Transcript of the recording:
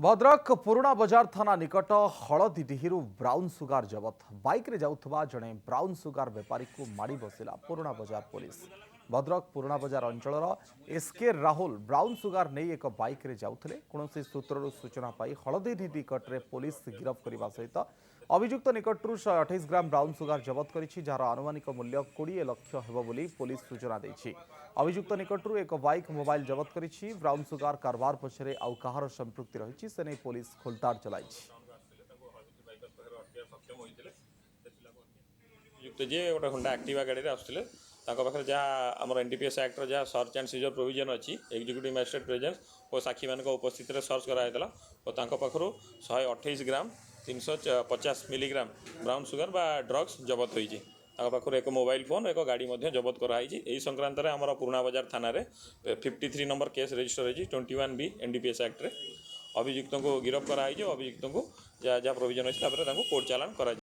भद्रक पुराणा बजार थाना निकट हलदीडीहरु ब्राउन सुगार जबत बाइक रे जाउथबा जणे ब्राउन सुगार बेपारी को माड़ी बसिला पुराणा बजार पुलिस। भद्रक पुराणा बजार अंचलर एसके राहुल ब्राउन सुगार नहीं एक बाइक रे जाउथले कोनोसी सूत्ररु सूचना पाई हलदीडी निकट रे पुलिस गिरफ करने सहित अभियुक्त निकटरू 128 ग्राम ब्राउन सुगार जबत करिछि जार आनुमानिक मूल्य 20 लाख हेबो बोली पुलिस सूचना दैछि। अभियुक्त निकटरू एक बाइक मोबाइल जबत करिछि। ब्राउन सुगार कारबार पछरे आउ कहार संपृक्ति रहिछि से नै पुलिस खोलताड़ चलाइछि। युक्त जे गोटे होंडा एक्टिवा गाड़ी आसुले पाखे जहाँ आम एनडीपीएस एक्टर जहाँ सर्च एंड सीजर प्रोविजन अच्छी एक्जिक्यूटिव मजिस्ट्रेट प्रेजेंस और साक्षी मान उपस्थित सर्च कराइला और पाखु 128 ग्राम 350 मिलीग्राम ब्राउन सुगर बा ड्रग्स जबत होती पाखर एक मोबाइल फोन एक गाड़ी जबत कराई संक्रांत में आम पुराणा बजार थाना 53 नंबर केस रजिस्टर होती 21B एनडीपीएस एक्ट अभियुक्त को गिरफ्त कराई। अभियुक्त को जहाँ जहाँ प्रोविजन अच्छी कोर्ट चालान कर।